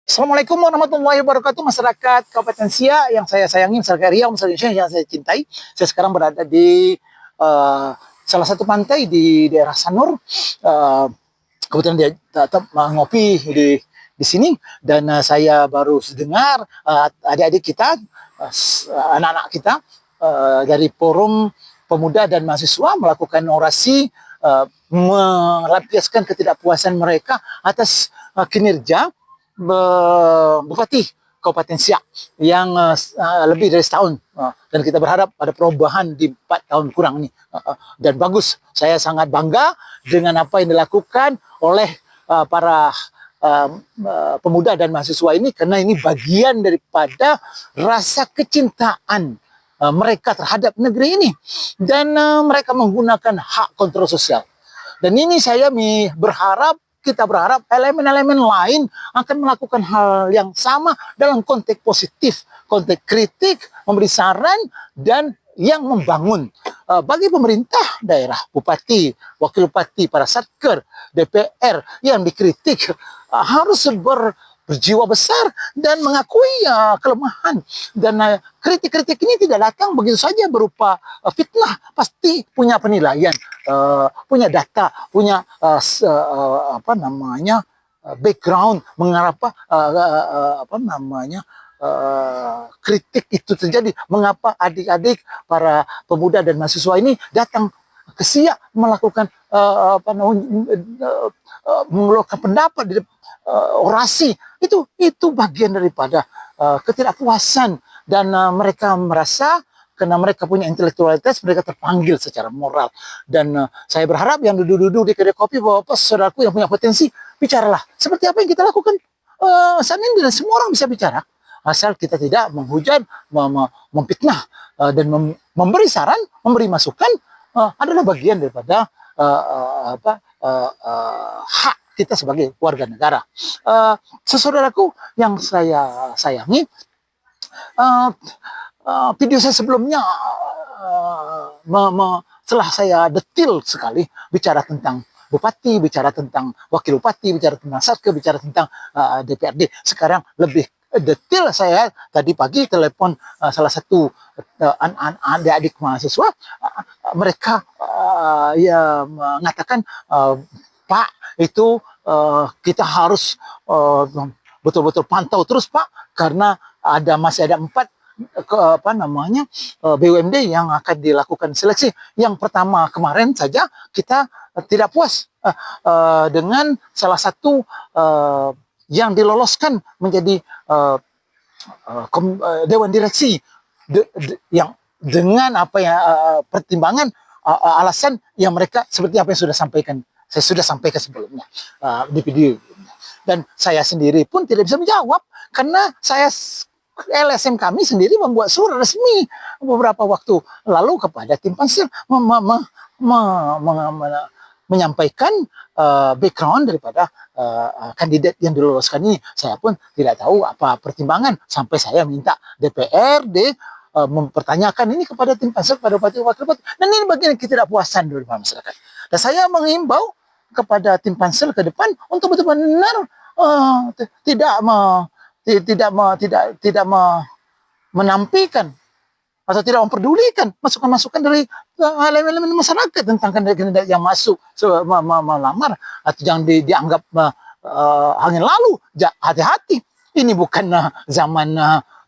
Assalamualaikum warahmatullahi wabarakatuh, masyarakat Kabupaten Siak yang saya sayangi, masyarakat Riau, masyarakat Indonesia yang saya cintai. Saya sekarang berada di uh, salah satu pantai di daerah Sanur. Kebetulan dia tetap ngopi di sini, dan saya baru dengar adik-adik kita, anak-anak kita dari Forum Pemuda dan Mahasiswa melakukan orasi melampiaskan ketidakpuasan mereka atas kinerja Bupati Kabupaten Siak yang lebih dari setahun, dan kita berharap ada perubahan di 4 tahun kurang ini, dan bagus. Saya sangat bangga dengan apa yang dilakukan oleh para pemuda dan mahasiswa ini, karena ini bagian daripada rasa kecintaan mereka terhadap negeri ini, dan mereka menggunakan hak kontrol sosial. Dan ini kita berharap elemen-elemen lain akan melakukan hal yang sama dalam konteks positif, konteks kritik, memberi saran, dan yang membangun. Bagi pemerintah daerah, bupati, wakil bupati, para satker, DPR yang dikritik harus berjiwa besar dan mengakui kelemahan. Dan kritik-kritik ini tidak datang begitu saja berupa fitnah, pasti punya penilaian, punya data, punya background mengapa kritik itu terjadi, mengapa adik-adik para pemuda dan mahasiswa ini datang ke Siak melakukan mengeluarkan pendapat di orasi. Itu bagian daripada ketidakpuasan, dan mereka merasa karena mereka punya intelektualitas, mereka terpanggil secara moral. Dan saya berharap yang duduk-duduk di kedai kopi, bapak saudaraku yang punya potensi, bicaralah seperti apa yang kita lakukan saat ini, dan semua orang bisa bicara asal kita tidak menghujat, memfitnah, dan memberi saran, memberi masukan adalah bagian daripada hak kita sebagai warga negara. Sesaudaraku yang saya sayangi, video saya sebelumnya setelah saya detil sekali bicara tentang bupati, bicara tentang wakil bupati, bicara tentang satker, bicara tentang DPRD. Sekarang lebih detil, saya tadi pagi telepon salah satu adik-adik mahasiswa, mereka ya mengatakan, Pak, itu kita harus betul-betul pantau terus, Pak, karena masih ada 4 BUMD yang akan dilakukan seleksi. Yang pertama kemarin saja kita tidak puas dengan salah satu yang diloloskan menjadi Dewan Direksi, yang dengan apa ya pertimbangan alasan yang mereka seperti apa yang saya sudah sampaikan sebelumnya di video. Dan saya sendiri pun tidak bisa menjawab, karena LSM kami sendiri membuat surat resmi beberapa waktu lalu kepada tim pansel menyampaikan background daripada kandidat yang diloloskan ini. Saya pun tidak tahu apa pertimbangan sampai saya minta DPRD mempertanyakan ini kepada tim pansel, kepada bupati, wakil bupati. Dan ini bagian ketidakpuasan dari masyarakat. Dan saya mengimbau kepada tim pansel ke depan untuk betul-benar tidak menampikan atau tidak memperdulikan masukan-masukan dari elemen-elemen masyarakat tentang kandidat yang masuk melamar, atau jangan dianggap angin lalu. Hati-hati, ini bukan zaman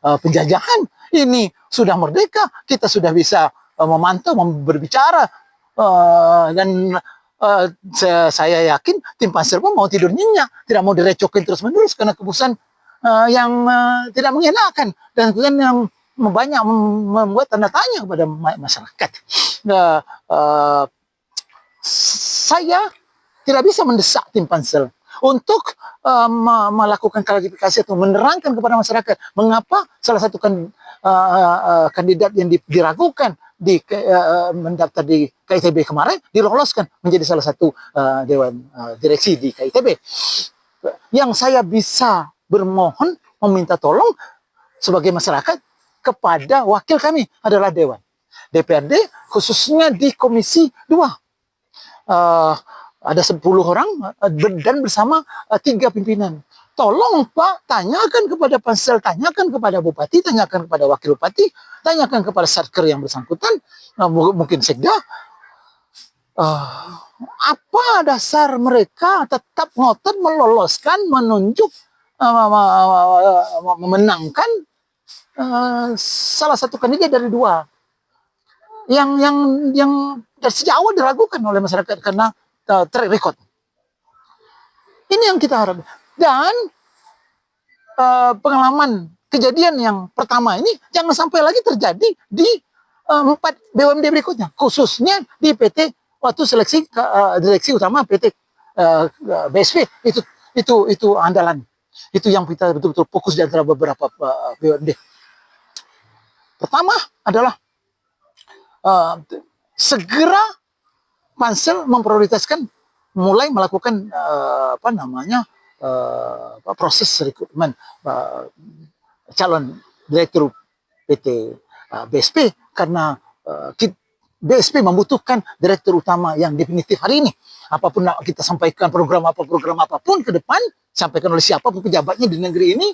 penjajahan, ini sudah merdeka, kita sudah bisa memantau, berbicara, dan saya yakin tim pansel pun mau tidur nyenyak, tidak mau direcokin terus-menerus karena keputusan yang tidak mengenakan, dan kemudian yang banyak membuat tanda tanya kepada masyarakat. Saya tidak bisa mendesak tim pansel untuk melakukan klarifikasi atau menerangkan kepada masyarakat mengapa salah satu kandidat yang diragukan mendaftar di KITB kemarin diloloskan menjadi salah satu dewan direksi di KITB. Yang saya bisa bermohon meminta tolong sebagai masyarakat kepada wakil kami adalah dewan DPRD, khususnya di Komisi 2. Ada 10 orang dan bersama 3 pimpinan. Tolong Pak, tanyakan kepada pansel, tanyakan kepada bupati, tanyakan kepada wakil bupati, tanyakan kepada satker yang bersangkutan, mungkin sekda, apa dasar mereka tetap ngotot meloloskan, menunjuk, memenangkan salah satu kandidat dari dua yang dari sejak awal diragukan oleh masyarakat karena track record. Ini yang kita harapkan. Dan pengalaman kejadian yang pertama ini jangan sampai lagi terjadi di 4 BUMD berikutnya, khususnya di PT waktu seleksi direksi utama PT BSP itu andalan. Itu yang kita betul-betul fokus di antara beberapa BUMD. Pertama adalah segera pansel memprioritaskan mulai melakukan proses rekrutmen calon direktur PT BSP karena BSP membutuhkan direktur utama yang definitif hari ini. Apapun kita sampaikan program apapun ke depan, sampaikan oleh siapapun pejabatnya di negeri ini,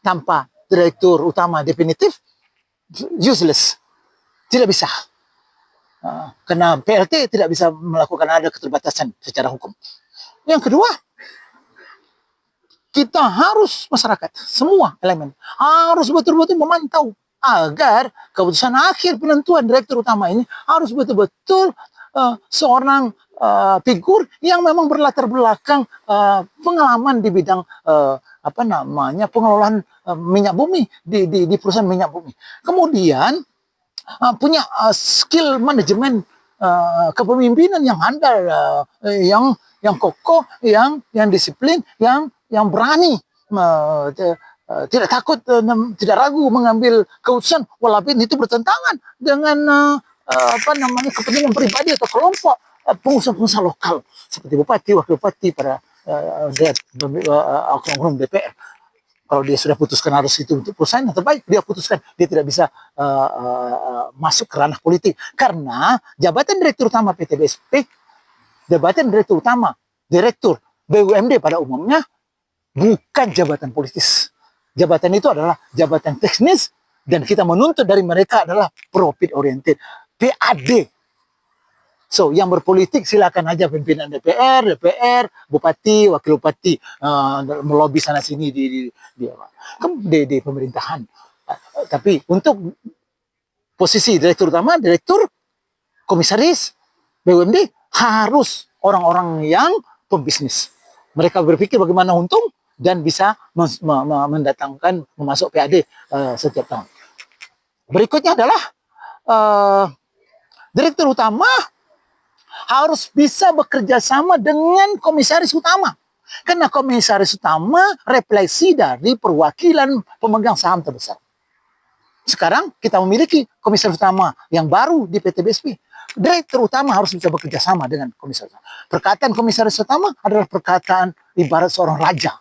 tanpa direktur utama definitif, useless. Tidak bisa. Karena PLT tidak bisa melakukan, ada keterbatasan secara hukum. Yang kedua, kita harus, masyarakat, semua elemen, harus betul-betul memantau agar keputusan akhir penentuan direktur utama ini harus betul-betul seorang figur yang memang berlatar belakang pengalaman di bidang pengelolaan minyak bumi di perusahaan minyak bumi. Kemudian punya skill manajemen kepemimpinan yang handal, yang kokoh, yang disiplin, yang berani, tidak takut, tidak ragu mengambil keputusan walaupun itu bertentangan dengan kepentingan pribadi atau kelompok pengusaha-pengusaha lokal seperti bupati, wakil bupati, para oknum DPR. Kalau dia sudah putuskan harus itu untuk perusahaan yang terbaik, dia putuskan, dia tidak bisa masuk ke ranah politik karena jabatan direktur utama PT BSP, jabatan direktur utama direktur BUMD pada umumnya bukan jabatan politis. Jabatan itu adalah jabatan teknis dan kita menuntut dari mereka adalah profit oriented, PAD. So, yang berpolitik silakan aja pimpinan DPR, bupati, wakil bupati melobi sana sini di pemerintahan. Tapi untuk posisi direktur utama, direktur, komisaris BUMD harus orang-orang yang pembisnis. Mereka berpikir bagaimana untung dan bisa mendatangkan, memasuk PAD setiap tahun. Berikutnya adalah direktur utama harus bisa bekerja sama dengan komisaris utama. Karena komisaris utama refleksi dari perwakilan pemegang saham terbesar. Sekarang kita memiliki komisaris utama yang baru di PT BSP. Direktur utama harus bisa bekerja sama dengan komisaris utama. Perkataan komisaris utama adalah perkataan ibarat seorang raja.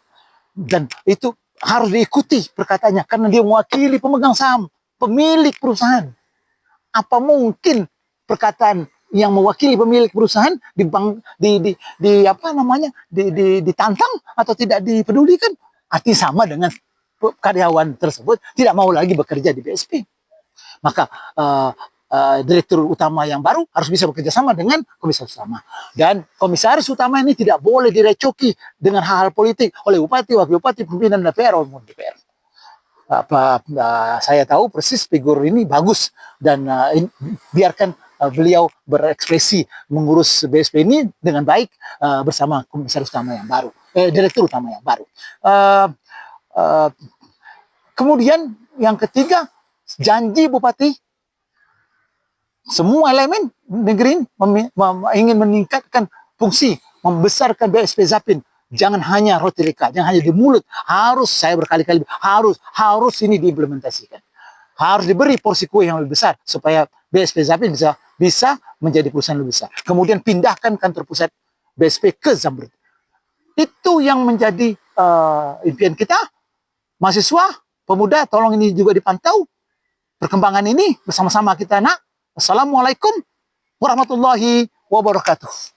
Dan itu harus diikuti perkataannya karena dia mewakili pemegang saham, pemilik perusahaan. Apa mungkin perkataan yang mewakili pemilik perusahaan ditantang atau tidak dipedulikan? Artinya sama dengan karyawan tersebut tidak mau lagi bekerja di BSP. Maka direktur utama yang baru harus bisa bekerja sama dengan komisaris utama. Dan komisaris utama ini tidak boleh direcoki dengan hal-hal politik oleh bupati, wakil bupati, pimpinan DPR, umum DPR. Saya tahu persis figur ini bagus dan biarkan beliau berekspresi mengurus BSP ini dengan baik bersama komisaris utama yang baru, direktur utama yang baru. Kemudian yang ketiga, janji bupati. Semua elemen negeri ini ingin meningkatkan fungsi, membesarkan BSP Zapin. Jangan hanya retorika, jangan hanya di mulut. Harus, saya berkali-kali, harus ini diimplementasikan. Harus diberi porsi kue yang lebih besar supaya BSP Zapin bisa menjadi perusahaan lebih besar. Kemudian pindahkan kantor pusat BSP ke Zamrud. Itu yang menjadi impian kita. Mahasiswa, pemuda, tolong ini juga dipantau. Perkembangan ini bersama-sama kita nak. Assalamualaikum warahmatullahi wabarakatuh.